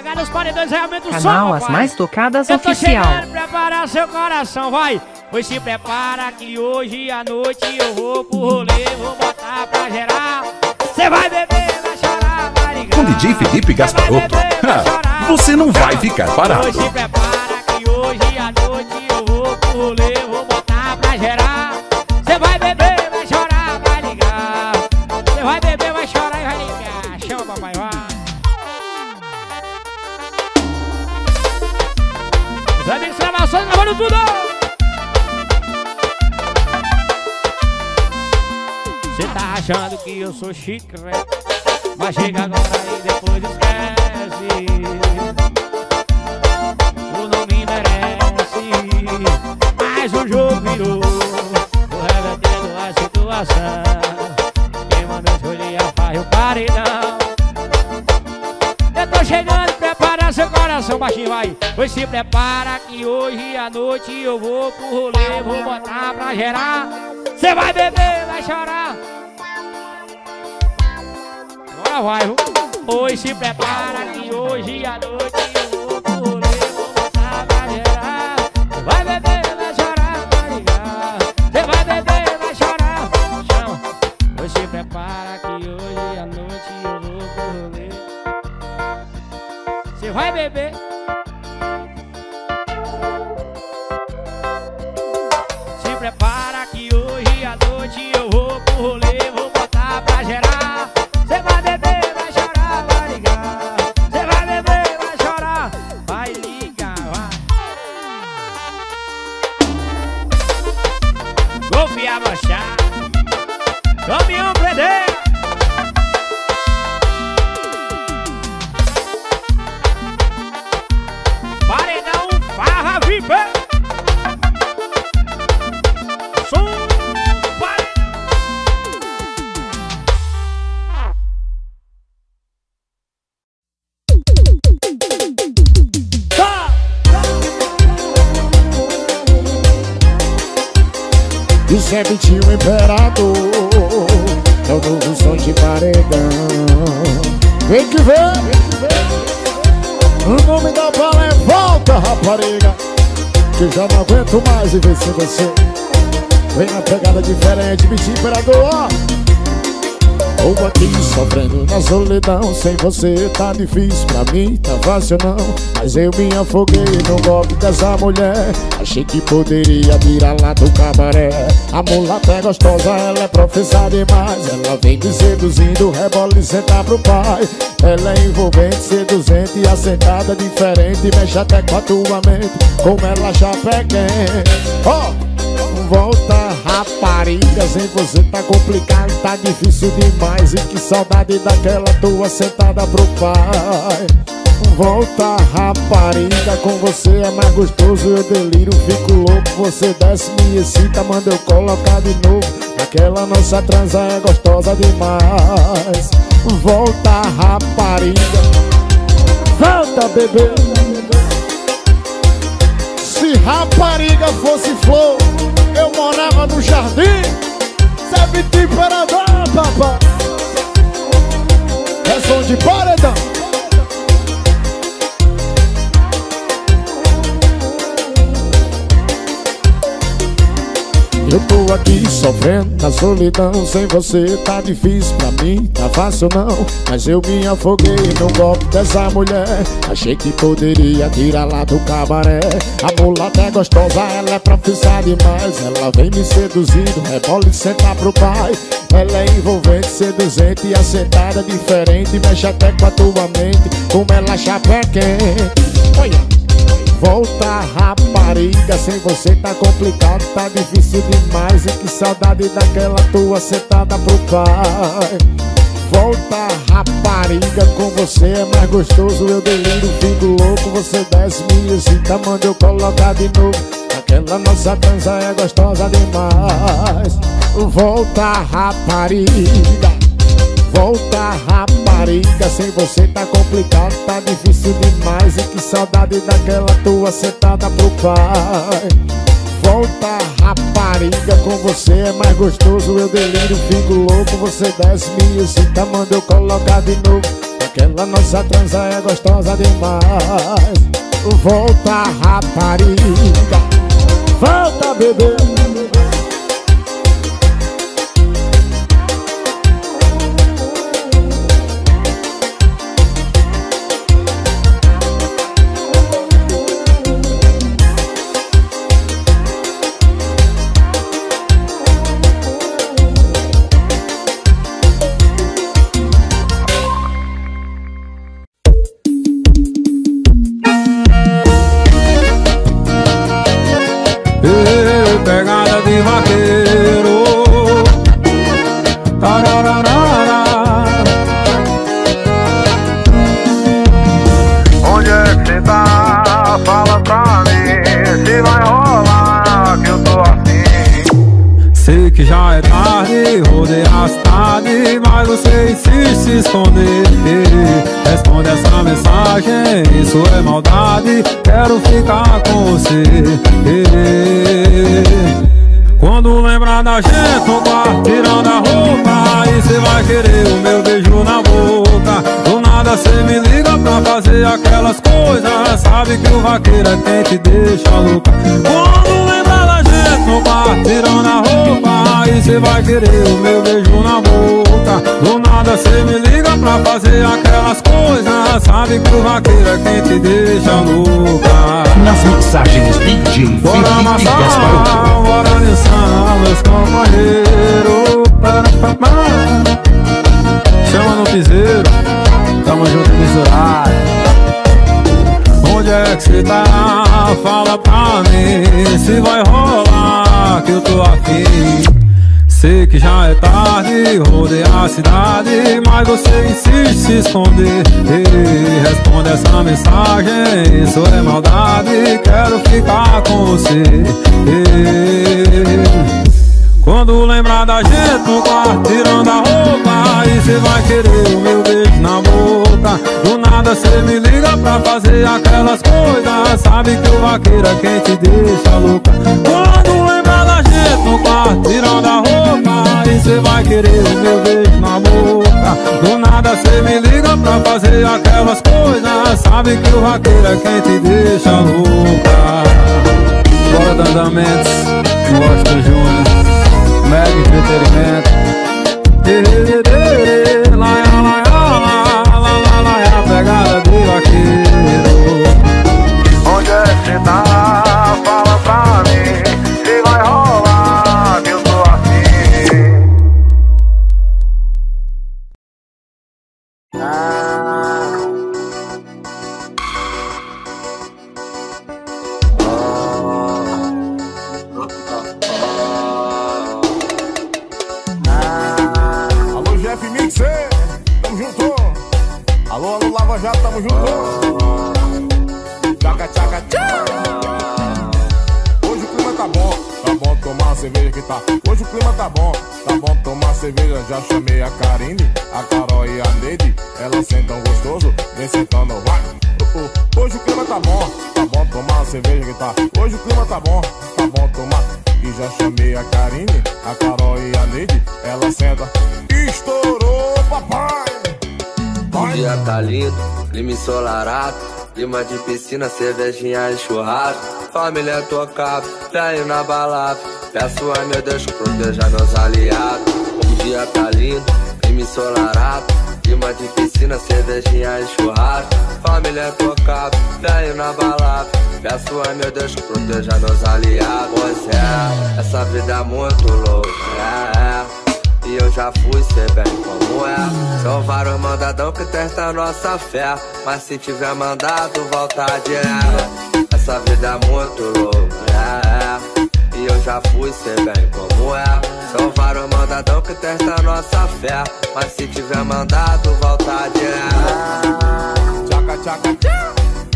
apagada, os paredões realmente o som, Canal As Mais Tocadas eu tô Oficial. chegando, prepara seu coração, vai. Pois se prepara que hoje à noite eu vou pro rolê, vou botar pra gerar. Cê vai beber, vai chorar, vai ligar. Com DJ Felipe Gasparotto, você não vai ficar parado. Pois se prepara que hoje à noite eu vou pro rolê, vou botar pra gerar. Cê vai beber, vai chorar, vai ligar. Cê vai beber, vai chorar e vai ligar. Chama papai, vai. Os amigos gravações gravando tudo. Cê tá achando que eu sou chiclete, mas chega agora e depois esquece. Tu não me merece, mas o jogo virou. Tô revertendo a situação. Quem mandou escolher a farra e o paredão. Eu tô chegando, prepara seu coração, baixinho, vai. Pois se prepara que hoje à noite eu vou pro rolê, vou botar pra gerar. Cê vai beber, vai chorar. Agora vai, viu? Pois se prepara que hoje à noite eu vou pro rolê, vou botar pra gerar. Cê vai beber, vai chorar, vai ligar. Cê vai beber, vai chorar. Chama. Pois se prepara que hoje à noite eu vou pro rolê. Cê vai beber. Se prepara que hoje à noite eu vou pro rolê, vou botar pra gerar. Cê vai beber, vai chorar, vai ligar. Cê vai beber, vai chorar, vai ligar, vai. Golfe a manchar, caminhão prender. Paredão farra VIP. Som paredão. Tá. E sempre tinha um imperador, é o novo som de paredão. Vem que vem. O nome da bala é Volta, rapariga, que já não aguento mais viver sem você. Vem na pegada diferente, bicho imperador, ó. Tô aqui sofrendo na solidão, sem você tá difícil, pra mim tá fácil não. Mas eu me afoguei no golpe dessa mulher, achei que poderia tirar lá do cabaré. A mulata é gostosa, ela é profissa demais, ela vem me seduzindo, rebola e senta pro pai. Ela é envolvente, seduzente e assentada diferente, mexe até com a tua mente, como ela já pega. Ó! Volta, rapariga, sem você tá complicado, tá difícil demais. E que saudade daquela tua sentada pro pai. Volta, rapariga, com você é mais gostoso. Eu deliro, fico louco, você desce, me excita, manda eu colocar de novo. Aquela nossa transa é gostosa demais. Volta, rapariga, volta, bebê. Se rapariga fosse flor, eu morava no jardim. Sabe de paredão, papai. É som de paredão. Eu tô aqui sofrendo na solidão, sem você tá difícil, pra mim tá fácil não. Mas eu me afoguei no golpe dessa mulher, achei que poderia tirar lá do cabaré. A mulata é gostosa, ela é profissa demais, ela vem me seduzindo, rebola e senta pro pai. Ela é envolvente, seduzente e assentada diferente, mexe até com a tua mente, como ela chapa quente. Olha! Volta, rapariga, sem você tá complicado, tá difícil demais. E que saudade daquela tua sentada pro pai. Volta, rapariga, com você é mais gostoso. Eu deliro, fico louco, você desce, me excita, manda eu colocar de novo. Aquela nossa dança é gostosa demais. Volta, rapariga, volta, rapariga, sem você tá complicado, tá difícil demais. E que saudade daquela tua sentada pro pai. Volta, rapariga, com você é mais gostoso. Eu deliro, fico louco, você desce, me excita, manda eu colocar de novo. aquela nossa trança é gostosa demais. Volta, rapariga, volta, bebê. Pegada de vaqueiro. Tarararara. Onde é que cê tá? Fala pra mim se vai rolar que eu tô afim. Sei que já é tarde, rodei a cidade, mas você insiste em se esconder. Responde essa mensagem, isso é maldade, quero ficar com você. Quando lembrar da gente no quarto, tirando a roupa, aí cê vai querer o meu beijo na boca. Do nada cê me liga pra fazer aquelas coisas, sabe que o vaqueiro é quem te deixa louca. Quando lembrar da gente no quarto, tirando a roupa, aí cê vai querer o meu beijo na boca. Do nada cê me liga pra fazer aquelas coisas, sabe que o vaqueiro é quem te deixa louca. Nas mixagens DJ Felipe Gasparuto. Bora dançar, meus companheiros. Chama no piseiro, tamo junto e misturado. Onde é que cê tá? Fala pra mim se vai rolar que eu tô afim. Sei que já é tarde, rodei a cidade, mas você insiste em se esconder. Responde essa mensagem, isso é maldade, quero ficar com você. Quando lembrar da gente no quarto, tirando a roupa, aí cê vai querer o meu beijo na boca. Do nada cê me liga pra fazer aquelas coisas, sabe que o vaqueiro é quem te deixa louca. Quando lembrar da gente no quarto, tirando a roupa, aí cê vai querer o meu beijo na boca. Do nada cê me liga pra fazer aquelas coisas, sabe que o vaqueiro é quem te deixa louca. Bora Dandamentos, Washington Júnior, Mega Entretenimento. Laia, laia, laia, pegada de vaqueiro. Onde é que cê tá? Fala pra mim se vai rolar que eu tô afim. Alô, Jeff Mixer, tamo junto. Alô, alô, Lava Jato, tamo junto. Tchaca, tchaca, tchaca. Hoje o clima tá bom tomar uma cerveja que tá. Hoje o clima tá bom tomar cerveja. Já chamei a Karine, a Carol e a Neide. Elas sentam gostoso, vem sentando, vai. Hoje o clima tá bom tomar uma cerveja que tá. Hoje o clima tá bom tomar. E já chamei a Karine, a Carol e a Neide. Ela senta, estourou, papai. O dia tá lindo, clima ensolarado, clima de piscina, cervejinha e churrasco. Família tocada, pra ir na balada, peço a meu Deus que proteja meus aliados. O dia tá lindo, clima ensolarado, clima de piscina, cervejinha e churrasco. Família tocada, pra ir na balada, peço a meu Deus que proteja meus aliados. Pois é, essa vida é muito louca, e eu já fui, sei bem como é. São vários mandadão que testam nossa fé, mas se tiver mandado, volta direto. Essa vida é muito louca, e eu já fui, sei bem como é. São vários mandadão que testam nossa fé, mas se tiver mandado, volta direto. Tchaca, tchaca, tchaca.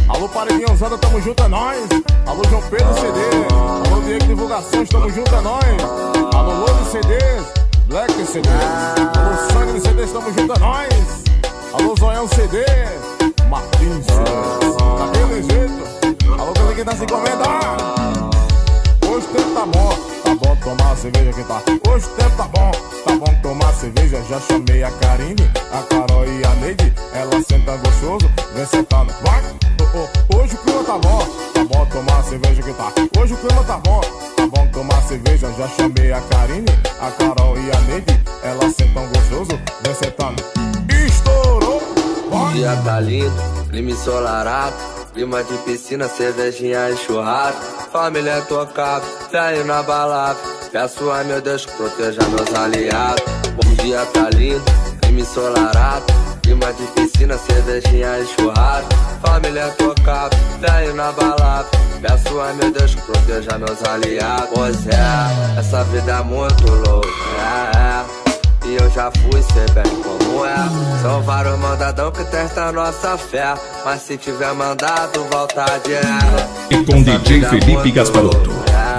Alô, Paredinha Usada, tamo junto, é nóis. Alô, João Pedro CD. Alô, Diego Divulgações, tamo junto, é nóis. Alô, Louro CDs, Black CD. Alô, Sangue CDs, tamo junto, é nóis. Alô, Zoião CD, Martins CDs. Daquele jeito. Alô, quem tá se encomendando. Hoje o tempo tá bom tomar cerveja que tá. Hoje o tempo tá bom tomar cerveja. Já chamei a Karine, a Carol e a Neide. Ela paredando. Vai! Hoje o clima tá bom tomar cerveja que tá. Hoje o clima tá bom tomar cerveja. Já chamei a Karine, a Carol e a Neide. Elas sentam gostoso, vem sentando. Estourou! O dia tá lindo, clima ensolarado, clima de piscina, cervejinha e churrasco. Família tocada, saindo na balada. Peço a meu Deus que proteja meus aliados. O dia tá lindo, clima ensolarado, clima de piscina, cervejinha e churrasco. Família tocada, saindo na balada. Peço a meu Deus que proteja meus aliados. Pois é, essa vida é muito louca, e eu já fui, sei bem como é. São vários mandadão que testam a nossa fé, mas se tiver mandado, volta de ela. E com DJ Felipe Gasparotto,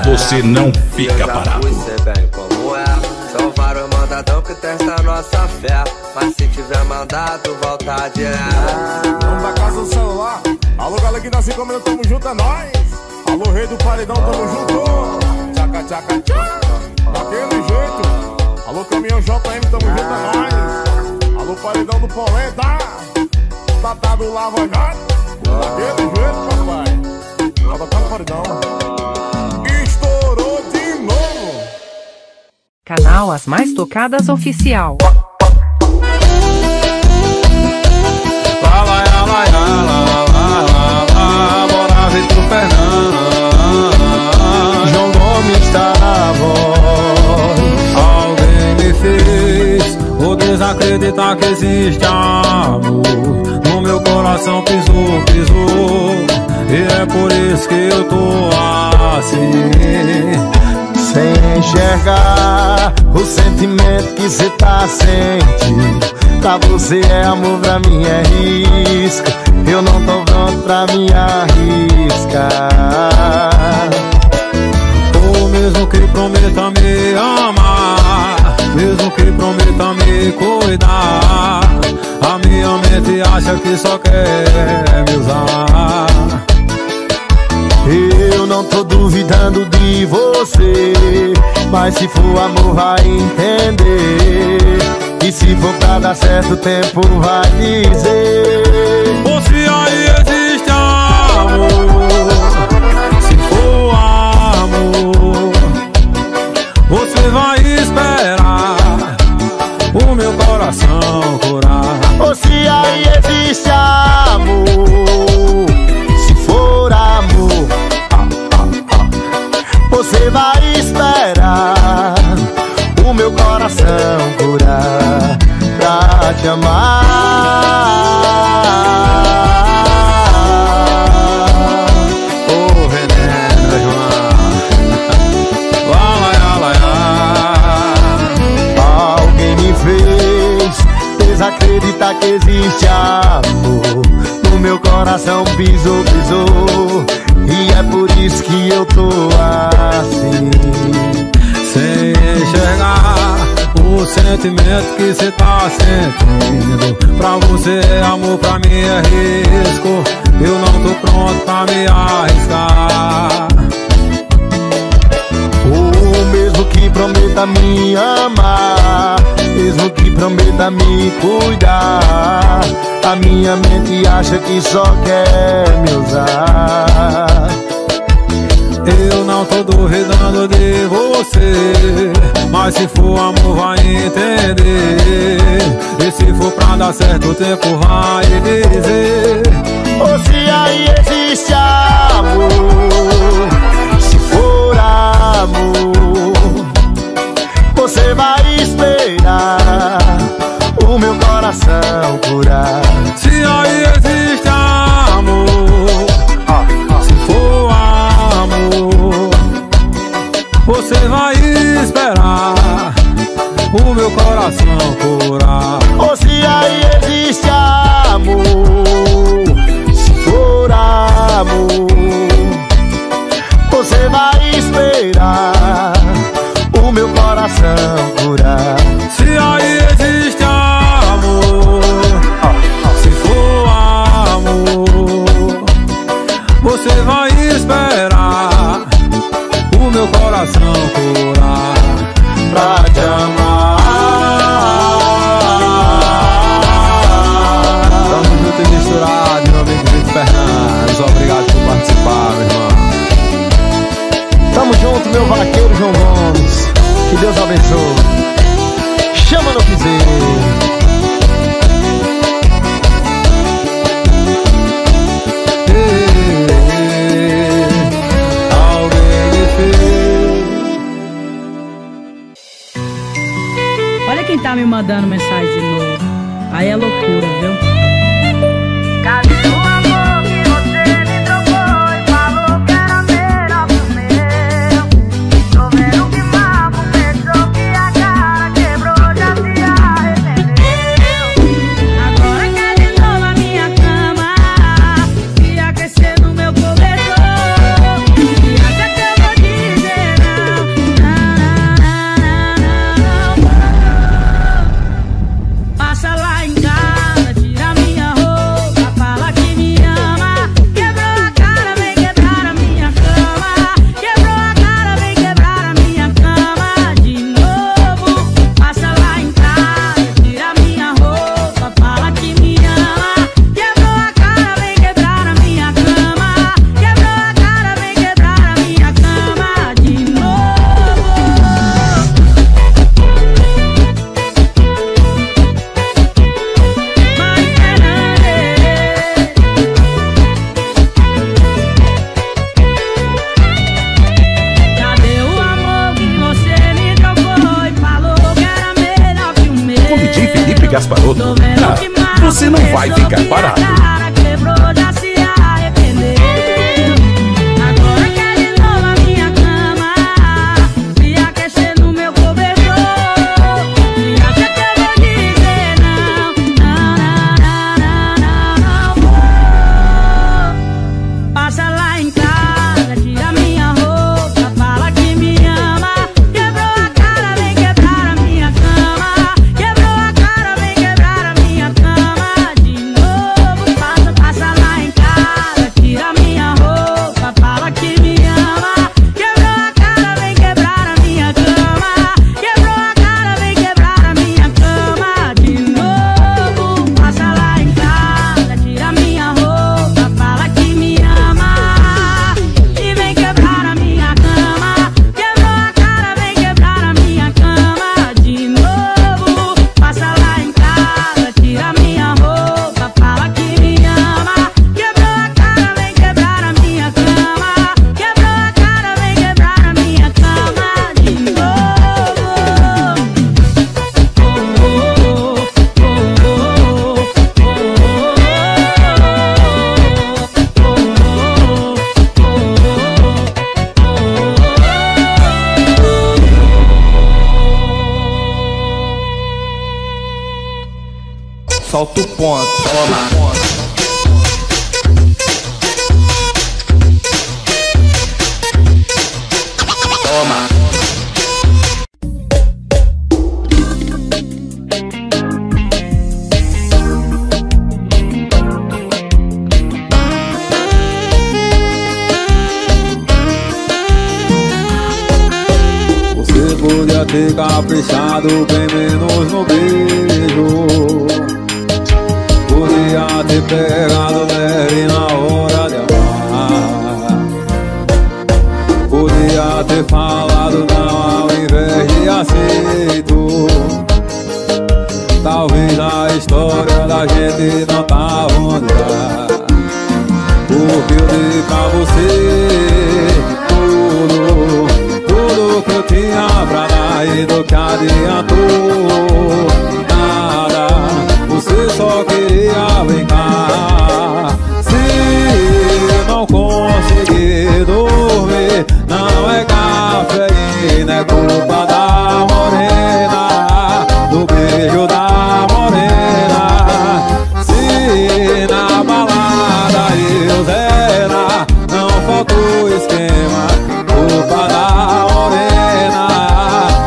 você não fica parado. Eu já fui, sei bem como é. São vários mandadão que testam a nossa fé, mas se tiver mandado, volta de ela. Vamos da casa do celular. Alô, galera que nasce comendo, tamo junto, é nóis. Alô, rei do paredão, tamo junto. Tchaca, tchaca, tchaca. Daquele jeito. Alô, caminhão JM, tamo junto, é nóis. Alô, paredão do Polenta. Tatá do Lava Jato. Daquele jeito, papai. Tá tocando paredão. Estourou de novo. Canal As Mais Tocadas Oficial. Bora Vitor Fernandes, João Gomes tá na voz. Alguém me fez ou desacreditar que existe amor. No meu coração pisou, pisou, e é por isso que eu tô assim, sem enxergar o sentimento que cê tá sentindo. Pra você é amor, pra mim é risco. Eu não tô pronto pra me arriscar. Ou mesmo que prometa me amar, mesmo que prometa me cuidar, a minha mente acha que só quer me usar. Eu não tô duvidando de você, mas se for amor vai entender. E se for pra dar certo, o tempo vai dizer. Ou se aí existe amor, se for amor, você vai esperar o meu coração curar. Ou se aí existe amor, se for amor, você vai esperar o meu coração curar pra te amar. Oh, veneno, João. Alguém me fez desacreditar que existe amor. No meu coração pisou, pisou, e é por isso que eu tô assim, sem enxergar o sentimento que cê tá sentindo. Pra você é amor, pra mim é risco. Eu não tô pronto pra me arriscar. Ou mesmo que prometa me amar, mesmo que prometa me cuidar, a minha mente acha que só quer me usar. Eu não tô duvidando de você, mas se for amor vai entender. E se for pra dar certo, o tempo vai dizer. Ou se aí existe amor, se for amor, você vai esperar o meu coração curar. Se aí existe amor, se for amor, você vai esperar o meu coração curar. Ou se aí existe amor, Deus, obrigado por participar, meu irmão. Tamo junto, meu vaqueiro João Gomes. Que Deus abençoe. Chama no piseiro. Olha quem tá me mandando mensagem de novo. Aí é loucura, viu? Cadê o amor que você me trocou e falou que era melhor que o meu? Tô vendo que Marco pensou que a cara quebrou, já se arrependeu. Agora quer de novo a minha cama, se aquecer no meu cobertor. E acha que eu vou dizer não, não. Passa lá em casa, tira minha roupa, fala que me ama. Quebrou a cara, vem quebrar a minha cama. Quebrou a cara, vem quebrar a minha cama de novo. Passa lá em casa, tira minha roupa, fala que me ama. Quebrou a cara, vem quebrar a minha cama. Quebrou a cara, vem quebrar a minha cama de novo. Mari Fernandes, cadê o amor que você me trocou e falou que era melhor que o meu? Com DJ Felipe Gasparotto. Tô vendo Ah, que Marco você não vai pensou ficar que parado. a cara quebrou, já se arrependeu. Agora quer de novo a minha cama, se aquecer no meu cobertor. E acha que eu vou dizer não, não. Passa lá em casa, tira minha roupa, fala que me ama. Quebrou a cara, vem quebrar a minha cama. Quebrou a cara, vem quebrar a minha cama de novo. Passa lá em casa, tira minha roupa, fala que me ama. Quebrou a cara, vem quebrar a minha cama. Quebrou a cara, vem quebrar a minha cama de novo. Passa lá em casa, tira minha roupa, fala que me ama. E vem quebrar a minha cama. Quebrou a cara, vem quebrar a minha cama de novo. Passa lá em casa, tira minha roupa, fala que me ama. Quebrou a cara, vem quebrar a minha cama. Quebrou a cara, vem quebrar a minha cama de Solta o ponto, toma. Toma. Você podia ter caprichado bem menos no beijo. Podia ter pegado leve na hora de amar. Podia ter falado não ao invés de aceito. Talvez a história da gente não tava onde tá. Porque eu dei pra você tudo que eu tinha pra dar e do que adiantou nada. Você só queria brincar. Se eu não conseguir dormir, não é cafeína, é culpa da morena, do beijo da morena. Se na balada eu zera, não faltou esquema, culpa da morena,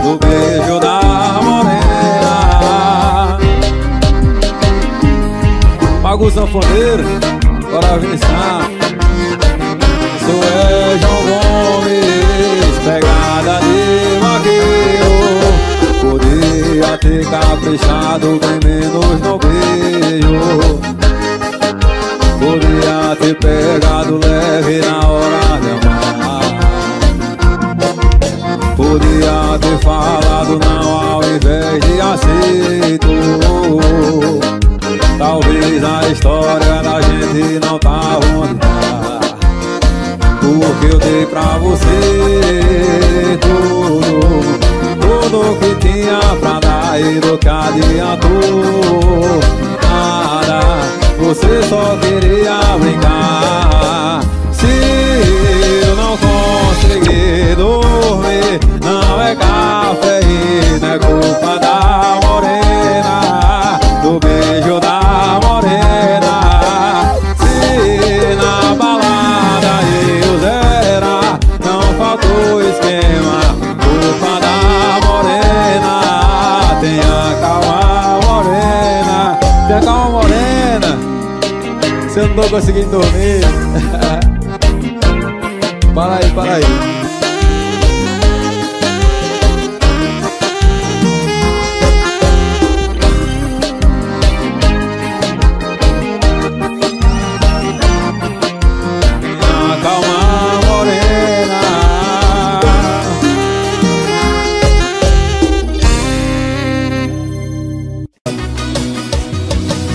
do beijo da morena. Paga o sanfoneiro, bora avançar. Sou João Gomes, pegada de vaqueiro. Podia ter caprichado bem menos no beijo. Podia Podia ter pegado leve na hora de amar. Podia ter falado não ao invés de aceito. Talvez a história da gente não tá onde tá, porque eu dei pra você tudo que tinha pra dar e do que adiantou nada. Você só queria brincar. Se eu não conseguir dormir, não é cafeína, é culpa da morena, do beijo da morena. Se na balada eu zerar, não faltou esquema, culpa da morena. Tenha calma, morena, tenha calma, morena. Se eu não tô conseguindo dormir. Para aí, para aí. Calma, morena.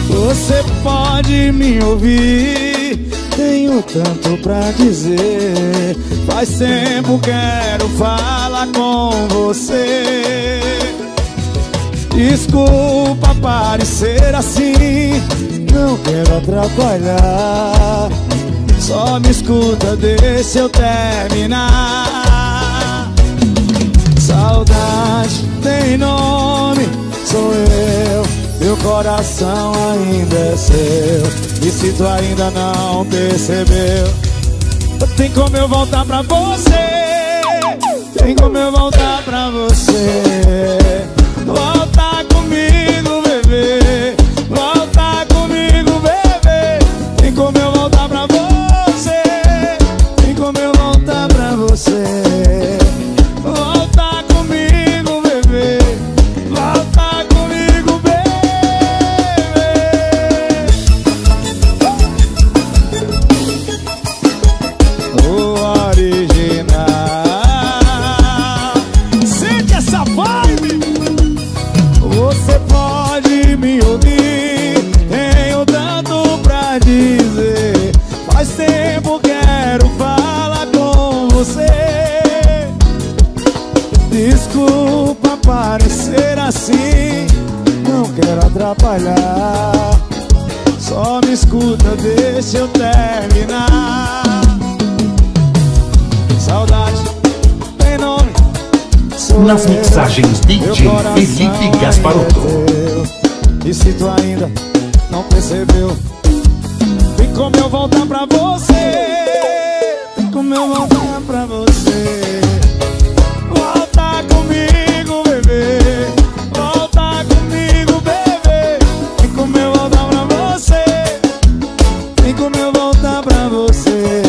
Você pode me ouvir, tenho tanto pra dizer. Faz tempo quero falar com você. Desculpa parecer assim, não quero atrapalhar. Só me escuta, deixa eu terminar. Saudade tem nome, sou eu. Meu coração ainda é seu. E se tu ainda não percebeu, tem como eu voltar pra você. Tem como eu voltar pra você. Volta comigo, bebê. Volta comigo, bebê. Tem como eu voltar pra você. Tem como eu voltar pra você. Volta comigo, bebê. Volta comigo, bebê. O original. Sente essa vibe. Você pode me ouvir, tenho tanto pra dizer. Faz tempo quero falar com você. Desculpa parecer assim, não quero atrapalhar. Só me escuta, deixa eu terminar. Saudade tem nome, sou Nas eu. mixagens DJ Meu coração Felipe Gasparotto. ainda é teu. E se tu ainda não percebeu, tem como eu voltar pra você. Tem como eu voltar pra você. Volta comigo, bebê. Volta comigo, bebê. Tem como eu voltar pra você. Tem como eu voltar pra você.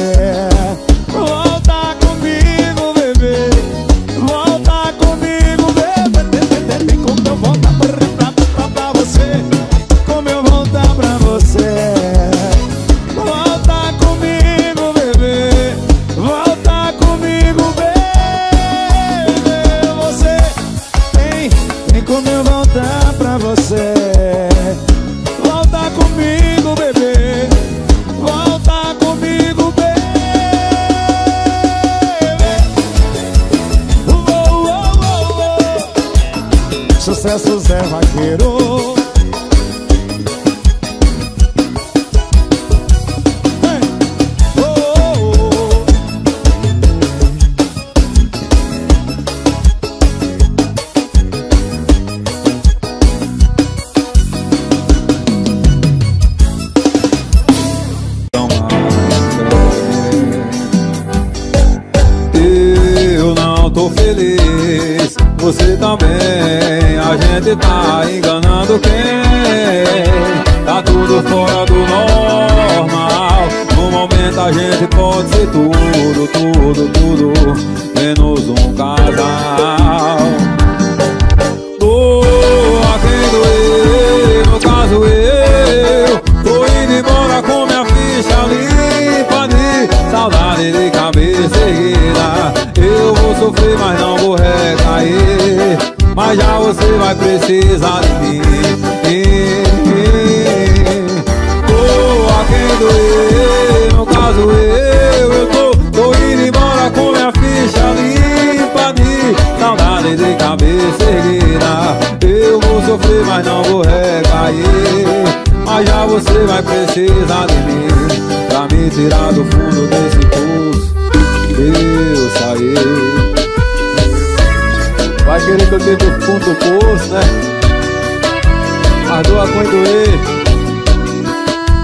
Volta comigo, bebê. Volta comigo, bebê. Tem como eu voltar pra você. Como eu voltar pra você. Volta comigo, bebê. Volta comigo, bebê. Você tem como eu voltar pra você. Volta comigo, bebê. Volta comigo, bebê. Sucesso Zé Vaqueiro. Eu não tô feliz, você também. A gente tá enganando quem? Tá tudo fora do normal. No momento a gente pode ser tudo, tudo, tudo, menos um casal. Doa quem doer, no caso eu tô indo embora com minha ficha livre. saudade de cabeça erguida. Eu vou sofrer, mas não vou recair, mas já você vai precisar de mim. Tô a quem doer, no caso eu tô indo embora com minha ficha limpa de saudade de cabeça erguida. Eu vou sofrer, mas não vou recair, mas já você vai precisar de mim pra me tirar do fundo desse poço. Eu saí. Vai querer que eu tire do fundo do poço, né? Mas doa com doer.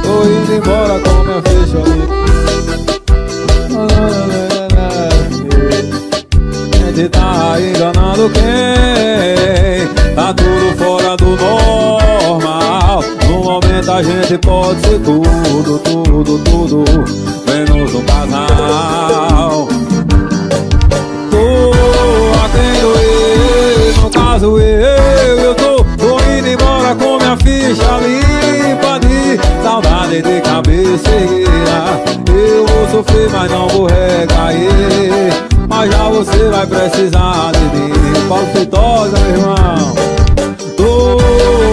Tô indo embora com minha ficha limpa. Gente tá enganando quem? Tá tudo fora do normal. No momento a gente pode ser tudo, tudo, tudo, menos um casal. Tô a quem doer, no caso eu tô indo embora com minha ficha limpa de saudade de cabeça erguida. Eu vou sofrer, mas não vou recair, mas já você vai precisar de mim. Paulo Feitosa, meu irmão. Tô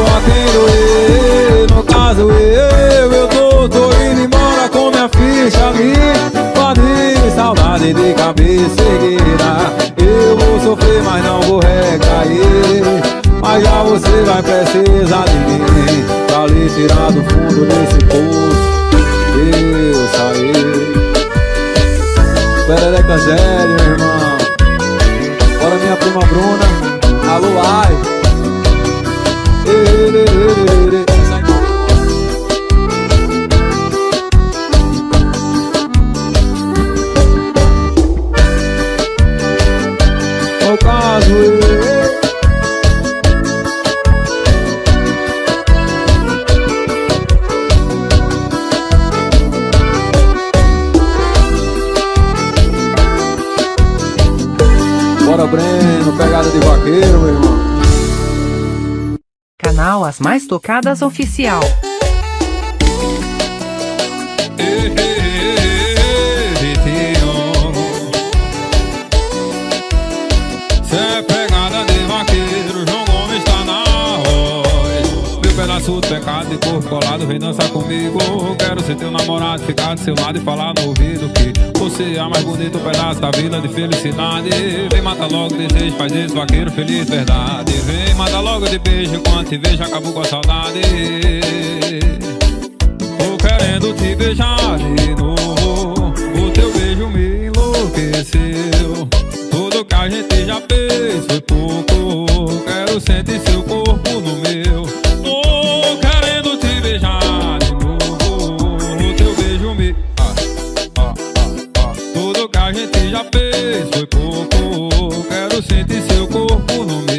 a quem doer, no caso eu tô indo embora com minha ficha limpa de saudade de cabeça erguida. Eu vou sofrer, mas não vou recair, mas já você vai precisar de mim pra lhe tirar do fundo desse poço. Eu saí. Perereca Zélio, meu irmão. Bora minha prima Bruna. Alô, ai. O caso Bora, Breno, pegada de vaqueiro, meu irmão. Canal As Mais Tocadas Oficial. Cê é pegada de vaqueiro, João Gomes tá na voz. Meu pedaço de pecado de corpo colado, vem dançar comigo. Quero ser teu namorado, ficar do seu lado e falar no ouvido que você é a mais bonita pedaço da vila de felicidade. Vem matar logo desejo, faz isso, vaqueiro feliz, verdade. Vem matar logo de beijo, quando te vejo acabou com a saudade. Tô querendo te beijar de novo, o teu beijo me enlouqueceu. Tudo que a gente já fez foi pouco, quero sentir seu corpo no meu. Tô querendo te beijar de novo, o teu beijo me... Tudo que a gente já fez foi pouco, quero sentir seu corpo no meu.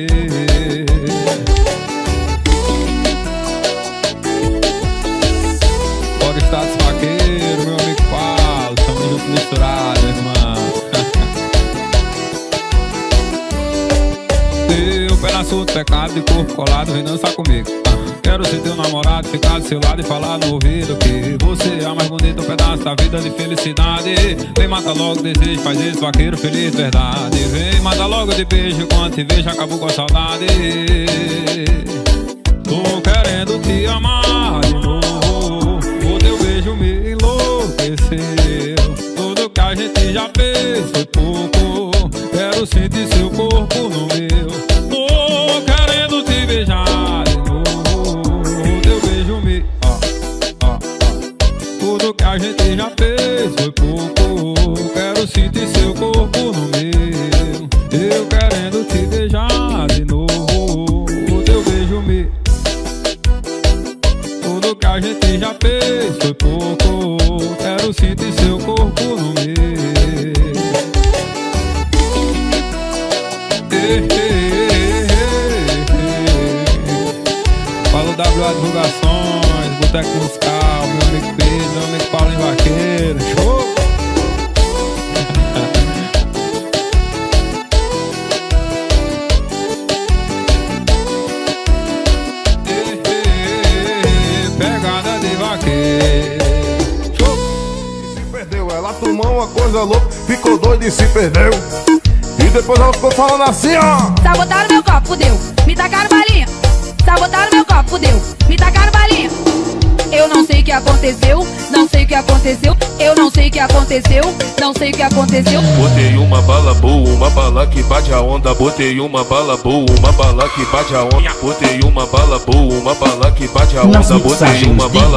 Bora status vaqueiro, meu amigo Paulo, tamo junto misturado, irmão. Teu pedaço de pecado de corpo colado, vem dançar comigo. Quero ser teu namorado, ficar do seu lado e falar no ouvido que você é a mais bonita pedaço da vida de felicidade. Vem matar logo desejo, faz isso, vaqueiro feliz, verdade. Vem matar logo de beijo, quando te vejo acabou com a saudade. Tô querendo te amar de novo, o teu beijo me enlouqueceu. Tudo que a gente já fez foi pouco, quero sentir seu corpo no meu. Tô querendo te beijar de novo, o teu beijo me... Tudo que a gente já fez foi pouco, quero sentir seu corpo no meu. Eu querendo te beijar de novo, o teu beijo me... Tudo que a gente já fez foi pouco, quero sentir seu corpo no meu. Falo WA Divulgações, Boteco Musical, meu amigo Pedro, meu amigo Paulinho Vaqueiro. Show! Pegada de vaqueiro. Show! perdeu. Ela tomou uma coisa louca, ficou doida e se perdeu. E depois ela ficou falando assim, ó. Sabotaram meu copo, fudeu, me tacaram balinha. Sabotaram meu copo, fudeu, me tacaram balinha. Eu não sei o que aconteceu, não sei o que aconteceu. Eu não sei o que aconteceu, não sei o que aconteceu. Botei uma bala boa, uma bala que bate a onda. Botei uma bala boa, uma bala que bate a onda. Botei uma bala boa, uma bala que bate a onda. Botei uma bala boa,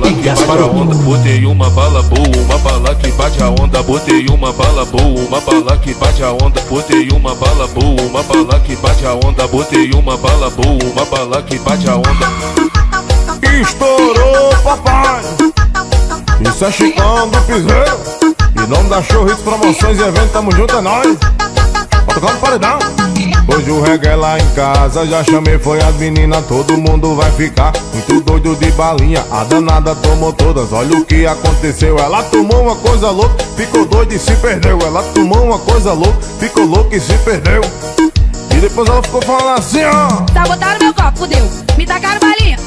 uma bala que bate a onda. Botei uma bala boa, uma bala que bate a onda. Botei uma bala boa, uma bala que bate a onda. Botei uma bala boa, uma bala que bate a onda. Botei uma bala boa, uma bala que bate a onda. Estourou, papai. Isso é Chicão do Piseiro. Em nome da Showhits Promoções e Eventos, tamo junto, é nóis. Vai tocar no paredão. Hoje o reggae é lá em casa, já chamei, foi as meninas. Todo mundo vai ficar muito doido de balinha. A danada tomou todas, olha o que aconteceu. Ela tomou uma coisa louca, ficou doida e se perdeu. Ela tomou uma coisa louca, ficou louca e se perdeu. E depois ela ficou falando assim, ó. Sabotaram meu copo, fudeu, me tacaram balinha.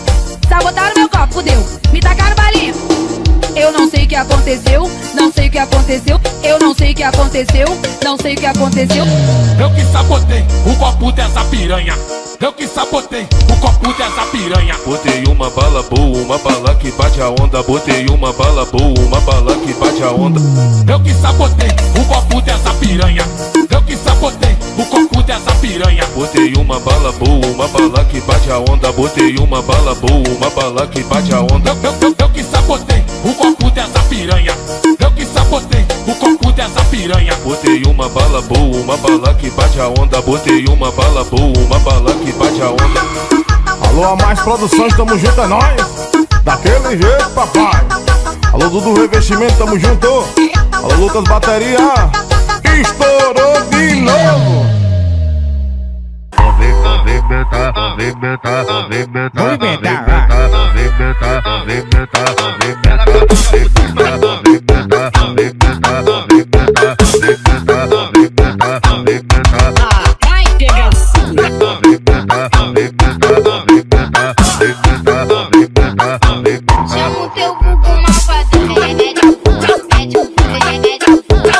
Sabotaram meu copo, fudeu, me tacaram balinha. Eu não sei o que aconteceu, não sei o que aconteceu. Eu não sei o que aconteceu, não sei o que aconteceu. Eu que sabotei o copo dessa piranha. Eu que sabotei o copo dessa piranha. Botei uma bala boa, uma bala que bate a onda. Botei uma bala boa, uma bala que bate a onda. Eu que sabotei o copo dessa piranha. Eu que sabotei o copo dessa piranha. Botei uma bala boa, uma bala que bate a onda. Botei uma bala boa, uma bala que bate a onda. Eu que sabotei o copo dessa piranha. Eu que sabotei o copo dessa piranha. Botei uma bala boa, uma bala que bate a onda. Botei uma bala boa, uma bala que bate a onda. Alô, a Mais Produções, tamo junto, é nóis. Daquele jeito, papai. Alô, Dudu Revestimento, tamo junto. Alô, Lucas Bateria. Estourou de novo. Chama o teu vulgo malvado, mete a fuga, mete o fuga, mete a fuga,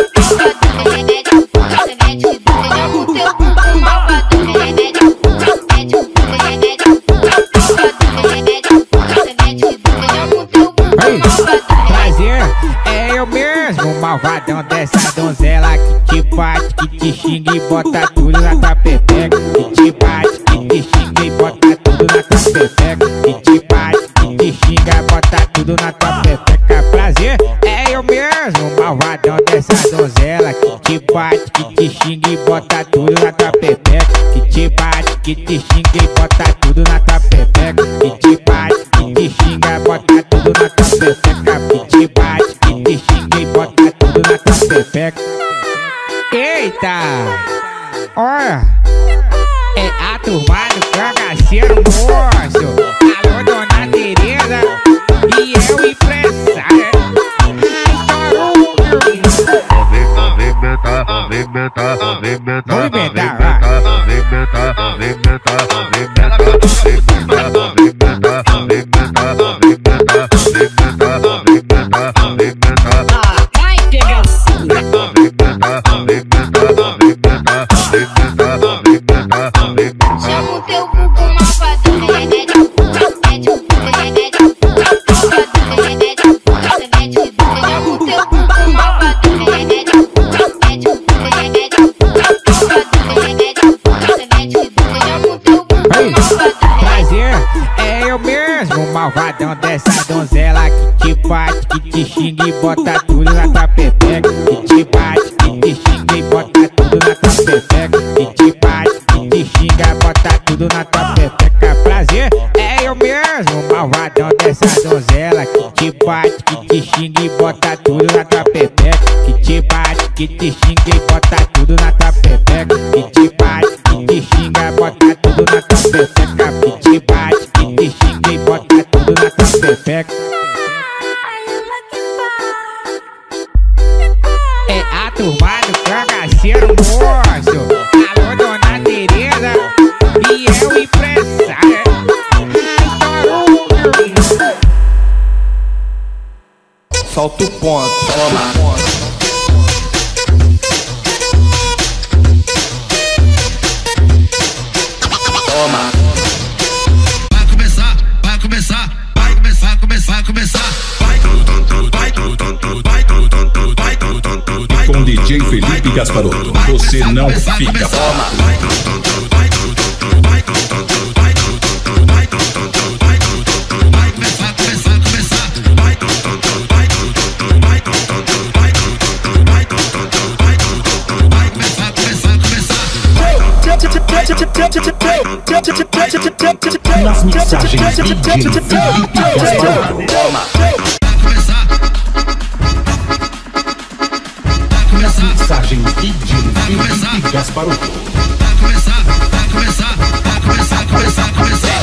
mete o fuga, mete o fuga. Chama o teu vulgo malvado, mete a fuga, mete o fuga, mete a fuga, mete o fuga. Chama o teu vulgo malvado. Prazer, é eu mesmo, malvadão dessa donzela que te bate, que te xinga e bota tudo na tua pepeca. Que te bate, que te xinga e bota tudo na tua pepeca. Que te bate, que te xinga e bota tudo na tua pepeca. Prazer, é eu mesmo, malvadão dessa donzela que te bate, que te xinga e bota tudo na tua pepeca. Que te bate, que te xinga e bota tudo na tua pepeca. Que te bate, que te xinga e bota tudo na tua pepeca. Que te bate, que te xinga e bota tudo na tua pepeca. Eita! Olha! É a turma do cangaceiro moço. Alô, dona Tereza. E é o empresário. Chama o teu vulgo malvado, mete a fuga, mete o fuga, mete a fuga, mete o fuga. Chama o teu vulgo malvado, mete a fuga, mete o fuga, mete a fuga, mete o fuga. Chama o teu vulgo malvado. Prazer, é eu mesmo, malvadão dessa donzela que te bate, que te xinga e bota tudo na tua pepeca. Que te bate, que te xinga e bota tudo na tua pepeca. Que te bate, que te xinga e bota tudo na tua pepeca. Prazer, é eu mesmo, malvadão dessa donzela que te bate, que te xinga e bota tudo na tua pepeca. Que te bate, que te xinga e bota tudo na tua pepeca. Que te bate, que te xinga e bota tudo na tua pepeca. Que te bate, que te xinga e bota tudo na tua pepeca. É a turma do cangaceiro moço. Alô, dona Tereza. E é o empresário. Solta o ponto. ponto. Toma. Toma. Vai começar, vai começar, vai começar, começar, começar. Vai, Com DJ Felipe Gasparotto, você não fica parado. Nas mixagens DJ Felipe Gasparotto. Nas mixagens DJ Felipe Gasparotto. Vai começar, vai começar, começar, começar.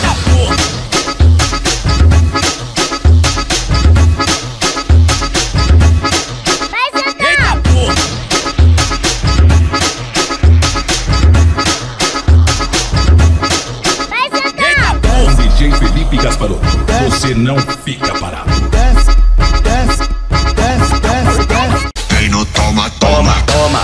DJ Felipe Gasparotto, você não fica parado. Desce, desce, desce, desce, desce. Vem no toma, toma, Toma.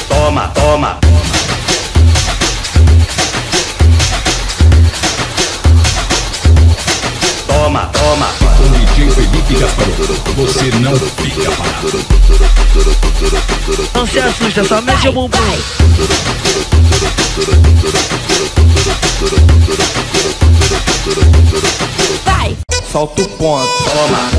Toma, toma. Toma, toma. Com DJ Felipe Gasparotto, você não fica parado. Não se assusta, só mexe o bumbum. Vai. Solta o ponto. Toma.